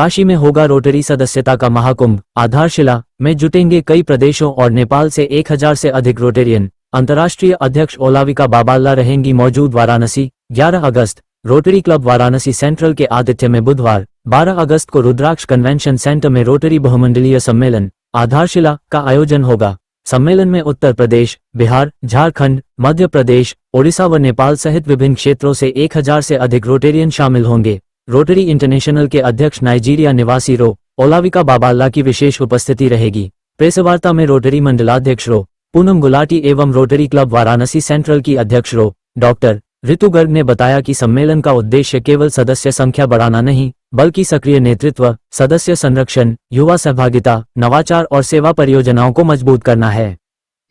काशी में होगा रोटरी सदस्यता का महाकुंभ। आधारशिला में जुटेंगे कई प्रदेशों और नेपाल से 1000 से अधिक रोटेरियन। अंतर्राष्ट्रीय अध्यक्ष ओलाविका बाबाल्ला रहेंगी मौजूद। वाराणसी 11 अगस्त रोटरी क्लब वाराणसी सेंट्रल के आतिथ्य में बुधवार 12 अगस्त को रुद्राक्ष कन्वेंशन सेंटर में रोटरी बहुमंडलीय सम्मेलन आधारशिला का आयोजन होगा। सम्मेलन में उत्तर प्रदेश, बिहार, झारखंड, मध्य प्रदेश, ओडिशा व नेपाल सहित विभिन्न क्षेत्रों से 1000 से अधिक रोटेरियन शामिल होंगे। रोटरी इंटरनेशनल के अध्यक्ष नाइजीरिया निवासी रो ओलाविका बाबाल्ला की विशेष उपस्थिति रहेगी। प्रेसवार्ता में रोटरी मंडलाध्यक्ष रो पूनम गुलाटी एवं रोटरी क्लब वाराणसी सेंट्रल की अध्यक्ष रो डॉक्टर ऋतु गर्ग ने बताया कि सम्मेलन का उद्देश्य केवल सदस्य संख्या बढ़ाना नहीं, बल्कि सक्रिय नेतृत्व, सदस्य संरक्षण, युवा सहभागिता, नवाचार और सेवा परियोजनाओं को मजबूत करना है।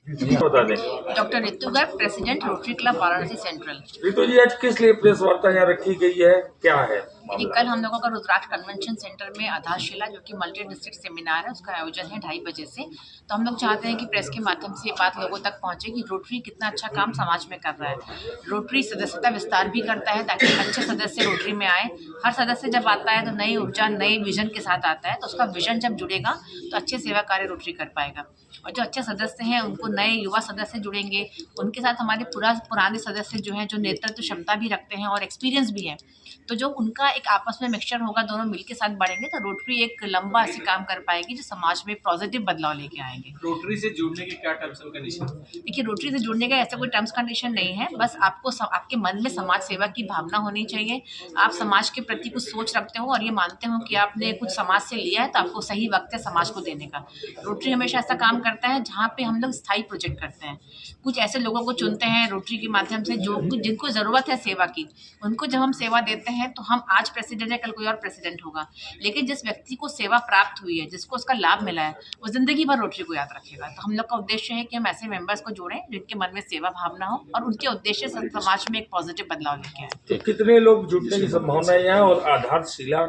Doctor Ritu Garg, president Rotary Club Varanasi central. Ritu ji, आज किस लिए प्रेस वार्ता यहाँ रखी गई है, क्या है? कल हम लोगों का रुद्राक्ष कन्वेंशन सेंटर में आधारशिला जो कि मल्टी डिस्ट्रिक्ट सेमिनार है, उसका आयोजन है 2:30 बजे से। तो हम लोग चाहते हैं कि प्रेस के माध्यम से ये बात लोगों तक पहुंचे कि रोटरी कितना अच्छा काम समाज में कर रहा है। रोटरी सदस्यता विस्तार भी करता है ताकि अच्छे सदस्य रोटरी में आए। हर सदस्य जब आता है तो नई ऊर्जा, नए विजन के साथ आता है, तो उसका विजन जब जुड़ेगा तो अच्छे सेवा कार्य रोटरी कर पाएगा। और जो अच्छे सदस्य हैं उनको नए युवा सदस्य जुड़ेंगे, उनके साथ हमारे पुराने सदस्य जो हैं, जो नेतृत्व क्षमता भी रखते हैं और एक्सपीरियंस भी है, तो जो उनका एक आपस में मिक्सचर होगा, दोनों मिलके साथ बढ़ेंगे तो रोटरी एक लंबा ऐसे काम कर पाएगी जो समाज में पॉजिटिव बदलाव लेके आएंगे। रोटरी से जुड़ने के क्या टर्म्स एंड कंडीशन? देखिए, रोटरी से जुड़ने का ऐसा कोई टर्म्स कंडीशन नहीं है, बस आपको आपके मन में समाज सेवा की भावना होनी चाहिए। आप समाज के प्रति कुछ सोच रखते हो और ये मानते हो कि आपने कुछ समाज से लिया है तो आपको सही वक्त है समाज को देने का। रोटरी हमेशा ऐसा काम करता है जहाँ पे हम लोग स्थायी प्रोजेक्ट करते हैं। कुछ ऐसे लोगों को चुनते हैं रोटरी के माध्यम से जो जिनको ज़रूरत है सेवा की, उनको जब हम सेवा देते हैं तो हम आज प्रेसिडेंट है, कल कोई और प्रेसिडेंट होगा, लेकिन जिस व्यक्ति को सेवा प्राप्त हुई है, जिसको उसका लाभ मिला है, वो जिंदगी भर रोटरी को याद रखेगा। तो हम लोग का उद्देश्य है कि हम ऐसे मेंबर्स को जोड़ें जिनके मन में सेवा भावना हो और उनके उद्देश्य से समाज में एक पॉजिटिव बदलाव लेके आए। तो कितने लोग जुटने की संभावना है यहाँ, और आधारशिला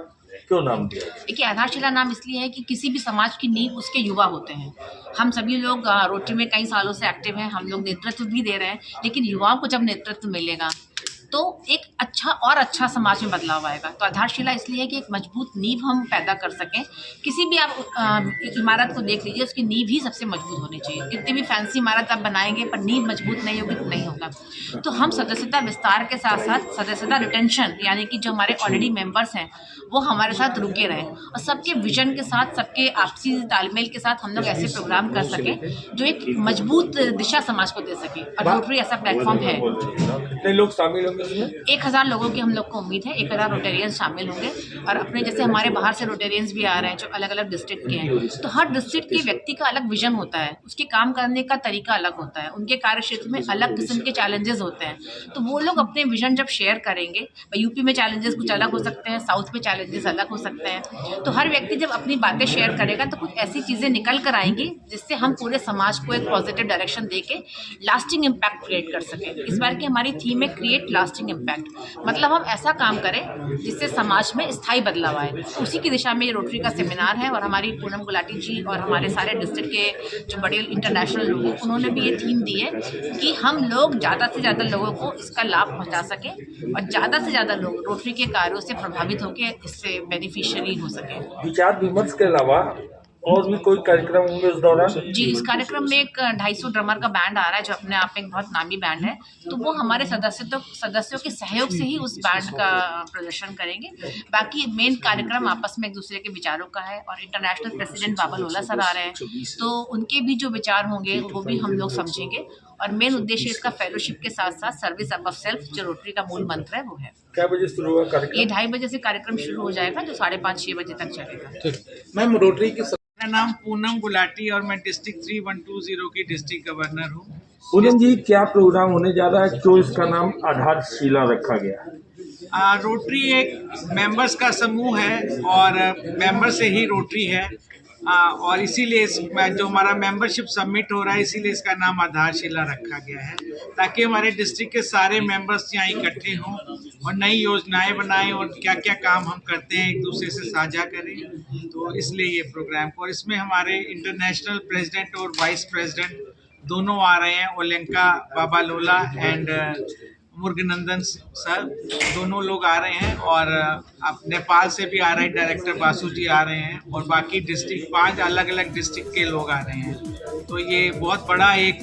क्यों नाम दिया? देखिए, आधारशिला नाम इसलिए है कि किसी भी समाज की नींव उसके युवा होते हैं। हम सभी लोग रोटरी में कई सालों से एक्टिव हैं, हम लोग नेतृत्व भी दे रहे हैं, लेकिन युवाओं को जब नेतृत्व मिलेगा तो एक अच्छा समाज में बदलाव आएगा। तो आधारशिला इसलिए है कि एक मजबूत नींव हम पैदा कर सकें। किसी भी आप इमारत को देख लीजिए, उसकी नींव ही सबसे मजबूत होनी चाहिए। कितनी भी फैंसी इमारत आप बनाएंगे पर नींव मजबूत नहीं होगी तो नहीं होगा। तो हम सदस्यता विस्तार के साथ साथ सदस्यता रिटेंशन, यानी कि जो हमारे ऑलरेडी मेंबर्स हैं वो हमारे साथ रुके रहें और सबके विजन के साथ, सबके आपसी तालमेल के साथ हम लोग ऐसे प्रोग्राम कर सकें जो एक मजबूत दिशा समाज को दे सके। और रोटरी ऐसा प्लेटफॉर्म है। कितने लोग शामिल होंगे इसमें? 1000 लोगों की हम लोग को उम्मीद है। 1000 रोटेरियंस शामिल होंगे और अपने जैसे हमारे बाहर से रोटेरियंस भी आ रहे हैं जो अलग अलग डिस्ट्रिक्ट के हैं। तो हर डिस्ट्रिक्ट के व्यक्ति का अलग विजन होता है, उसके काम करने का तरीका अलग होता है, उनके कार्य क्षेत्र में अलग किस्म के चैलेंजेस होते हैं। तो वो लोग अपने विजन जब शेयर करेंगे, यूपी में चैलेंजेस कुछ अलग हो सकते हैं, साउथ में चैलेंजेस अलग हो सकते हैं, तो हर व्यक्ति जब अपनी बातें शेयर करेगा तो कुछ ऐसी चीज़ें निकल कर आएंगी जिससे हम पूरे समाज को एक पॉजिटिव डायरेक्शन दे के लास्टिंग इम्पैक्ट क्रिएट कर सकें। इस बार की हमारी थीम है क्रिएट लास्टिंग इम्पैक्ट, मतलब हम ऐसा काम करें जिससे समाज में स्थायी बदलाव आए। उसी की दिशा में ये रोटरी का सेमिनार है और हमारी पूनम गुलाटी जी और हमारे सारे डिस्ट्रिक्ट के जो बड़े इंटरनेशनल लोग हैं उन्होंने भी ये थीम दी है कि हम लोग ज़्यादा से ज़्यादा लोगों को इसका लाभ पहुंचा सकें और ज़्यादा से ज़्यादा लोग रोटरी के कार्यों से प्रभावित होकर इससे बेनिफिशियरी हो सकें। विचार विमर्श के अलावा और भी कोई कार्यक्रम होंगे इस दौरान? जी, इस कार्यक्रम में एक 250 ड्रमर का बैंड आ रहा है जो अपने आप में एक बहुत नामी बैंड है। तो वो हमारे सदस्यों के सहयोग से ही उस बैंड का प्रदर्शन करेंगे। बाकी मेन कार्यक्रम आपस में एक दूसरे के विचारों का है और इंटरनेशनल प्रेसिडेंट बाबालोला सर आ रहे हैं, तो उनके भी जो विचार होंगे वो भी हम लोग समझेंगे। और मेन उद्देश्य इसका फेलोशिप के साथ साथ सर्विस अबव सेल्फ जो रोटरी का मूल मंत्र है वो है। क्या बजे शुरू होगा कार्यक्रम? ये 2:30 बजे से कार्यक्रम शुरू हो जाएगा जो 5:30-6 बजे तक चलेगा। मैम, रोटरी की मेरा नाम पूनम गुलाटी और मैं डिस्ट्रिक्ट 3120 की डिस्ट्रिक्ट गवर्नर हूँ। पूनम जी, क्या प्रोग्राम होने जा रहा है, क्यों इसका नाम आधारशिला रखा गया? रोटरी एक मेंबर्स का समूह है और मेंबर से ही रोटरी है और इसीलिए जो हमारा मेंबरशिप सबमिट हो रहा है इसीलिए इसका नाम आधारशिला रखा गया है, ताकि हमारे डिस्ट्रिक्ट के सारे मेंबर्स यहाँ इकट्ठे हों और नई योजनाएं बनाएं और क्या क्या काम हम करते हैं एक दूसरे से साझा करें। तो इसलिए ये प्रोग्राम और इसमें हमारे इंटरनेशनल प्रेसिडेंट और वाइस प्रेसिडेंट दोनों आ रहे हैं, ओलेंका बाबालोला एंड मुर्गनंदन सर, दोनों लोग आ रहे हैं, और अब नेपाल से भी आ रहे हैं, डायरेक्टर बासु जी आ रहे हैं, और बाकी डिस्ट्रिक्ट 5 अलग अलग डिस्ट्रिक्ट के लोग आ रहे हैं। तो ये बहुत बड़ा एक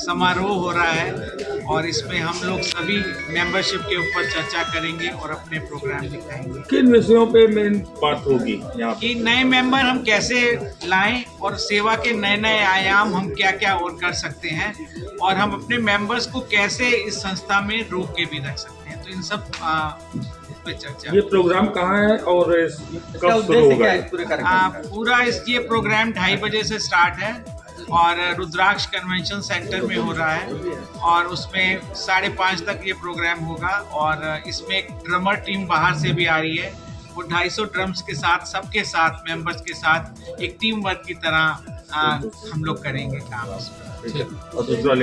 समारोह हो रहा है, और इसमें हम लोग सभी मेंबरशिप के ऊपर चर्चा करेंगे और अपने प्रोग्राम दिखाएंगे। किन विषयों पे मेन बात होगी यहाँ पे? कि नए मेंबर हम कैसे लाएं और सेवा के नए नए आयाम हम क्या क्या और कर सकते हैं, और हम अपने मेंबर्स को कैसे इस संस्था में रोक के भी रख सकते हैं। तो इन सब पे चर्चा। ये प्रोग्राम कहाँ है और कब शुरू होगा? पूरा ये प्रोग्राम 2:30 बजे से स्टार्ट है, और रुद्राक्ष कन्वेंशन सेंटर में हो रहा है, और उसमें 5:30 तक ये प्रोग्राम होगा। और इसमें एक ड्रमर टीम बाहर से भी आ रही है, वो 250 ड्रम्स के साथ, सबके साथ, मेंबर्स के साथ एक टीम वर्क की तरह हम लोग करेंगे काम इसमें। और दूसरा